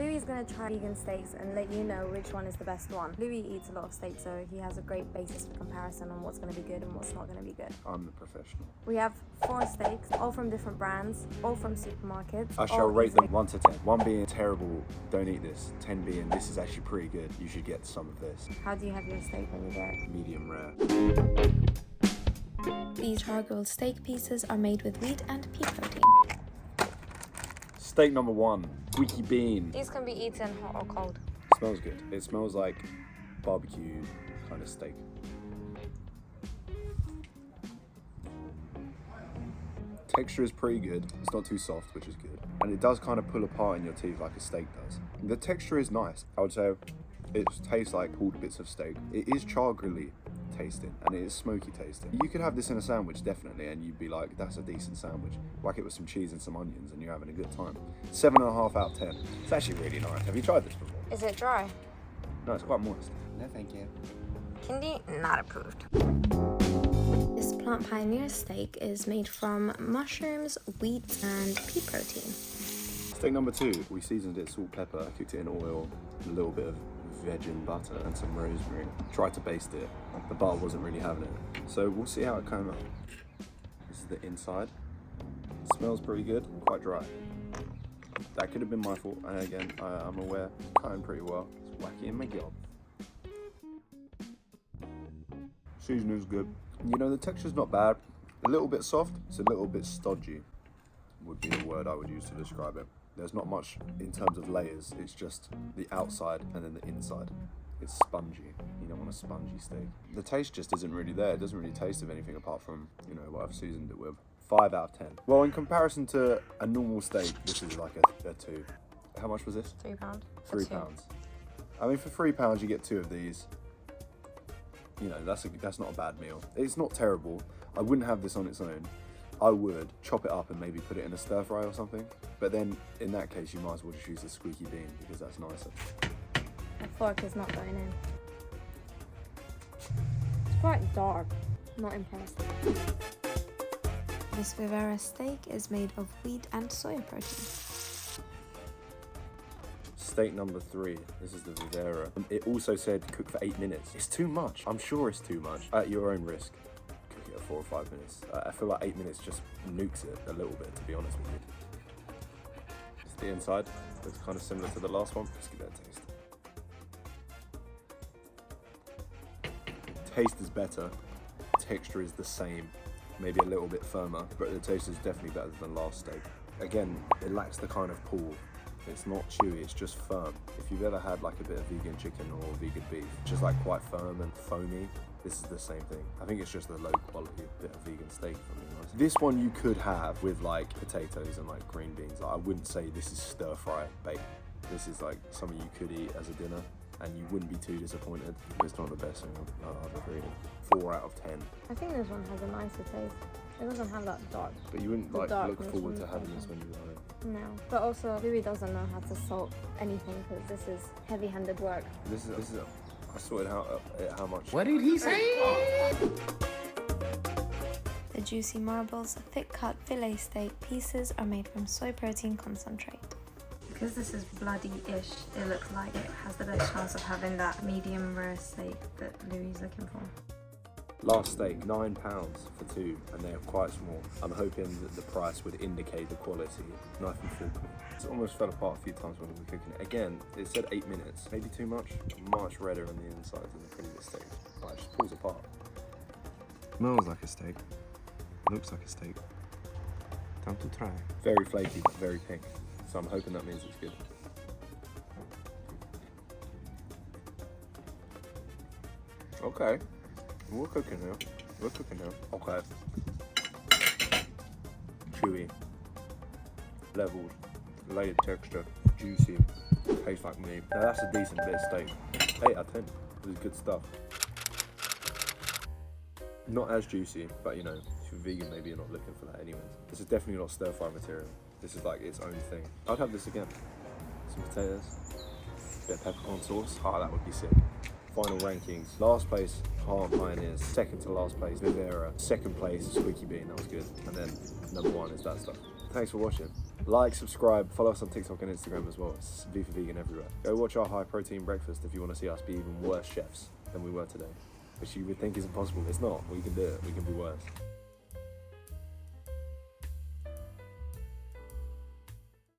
Louis is going to try vegan steaks and let you know which one is the best one. Louis eats a lot of steak, so he has a great basis for comparison on what's going to be good and what's not going to be good. I'm the professional. We have 4 steaks, all from different brands, all from supermarkets. I shall rate them 1 to 10. 1 being terrible, don't eat this. 10 being this is actually pretty good. You should get some of this. How do you have your steak when you get it? Medium rare. These char-grilled steak pieces are made with wheat and pea protein. Steak number 1, squeaky bean. These can be eaten hot or cold. Smells good. It smells like barbecue kind of steak. Texture is pretty good. It's not too soft, which is good. And it does kind of pull apart in your teeth like a steak does. The texture is nice. I would say it tastes like pulled bits of steak. It is char-grilly tasting and it is smoky tasting. You could have this in a sandwich definitely and you'd be like, that's a decent sandwich. Whack it with some cheese and some onions and you're having a good time. 7.5 out of 10. It's actually really nice. Have you tried this before? Is it dry? No, it's quite moist. No, thank you. Kindy, not approved. This Plant Pioneer steak is made from mushrooms, wheat, and pea protein. Steak number 2, we seasoned it salt, pepper, cooked it in oil, a little bit of veg and butter and some rosemary. Tried to baste it. The butter wasn't really having it. So we'll see how it came out. This is the inside. It smells pretty good, quite dry. That could have been my fault. And again, I'm aware, it's cutting pretty well. It's wacky in my job. Seasoning's good. You know, the texture's not bad. A little bit soft, it's a little bit stodgy, would be the word I would use to describe it. There's not much in terms of layers, it's just the outside and then the inside. It's spongy. You don't want a spongy steak. The taste just isn't really there. It doesn't really taste of anything apart from, you know, what I've seasoned it with. 5 out of 10. Well, in comparison to a normal steak, this is like a 2. How much was this? £3. £3. I mean, for £3 you get 2 of these. You know, that's not a bad meal. It's not terrible. I wouldn't have this on its own. I would chop it up and maybe put it in a stir fry or something. But then, in that case, you might as well just use the squeaky bean because that's nicer. The fork is not going in. It's quite dark. Not impressed. This Vivera steak is made of wheat and soya protein. Steak number 3, this is the Vivera. It also said cook for 8 minutes. It's too much. I'm sure it's too much. At your own risk, cook it at 4 or 5 minutes. I feel like 8 minutes just nukes it a little bit, to be honest with you. It's the inside. Looks kind of similar to the last one. Let's give it a taste. Taste is better. Texture is the same. Maybe a little bit firmer, but the taste is definitely better than last steak. Again, it lacks the kind of pull. It's not chewy, it's just firm. If you've ever had like a bit of vegan chicken or vegan beef, just like quite firm and foamy, this is the same thing. I think it's just a low quality bit of vegan steak, if I'm being honest. This one you could have with like potatoes and like green beans. Like, I wouldn't say this is stir fry baked. This is like something you could eat as a dinner and you wouldn't be too disappointed. It's not the best thing I've ever eaten. 4 out of 10. I think this one has a nicer taste. It doesn't have that dark. But you wouldn't like look forward to having this when you were home. No, but also Louis doesn't know how to salt anything because this is heavy-handed work. This is I sorted out how much. What did he say? The juicy marbles, thick-cut filet steak pieces are made from soy protein concentrate. Because this is bloody-ish, it looks like it has the best chance of having that medium rare steak that Louis is looking for. Last steak, £9 for 2, and they're quite small. I'm hoping that the price would indicate the quality. Knife and fork. It almost fell apart a few times when we were cooking it. Again, it said 8 minutes. Maybe too much. Much redder on the inside than the previous steak. Right, it just pulls apart. Smells like a steak. Looks like a steak. Time to try. Very flaky, but very pink. So I'm hoping that means it's good. Okay. We're cooking now. We're cooking now. Okay. Chewy. Leveled. Layered texture. Juicy. Tastes like meat. Now that's a decent bit of steak. 8 out of 10. This is good stuff. Not as juicy, but you know, if you're vegan, maybe you're not looking for that anyways. This is definitely not stir-fry material. This is like its own thing. I'd have this again. Some potatoes. Bit of peppercorn sauce. Ah, that would be sick. Final rankings. Last place, Plant Pioneers. Second to last place, Vivera. Second place, Squeaky Bean. That was good. And then number 1 is that stuff. Thanks for watching. Like, subscribe, follow us on TikTok and Instagram as well. It's V for Vegan everywhere. Go watch our high protein breakfast if you want to see us be even worse chefs than we were today. Which you would think is impossible. It's not. We can do it. We can be worse.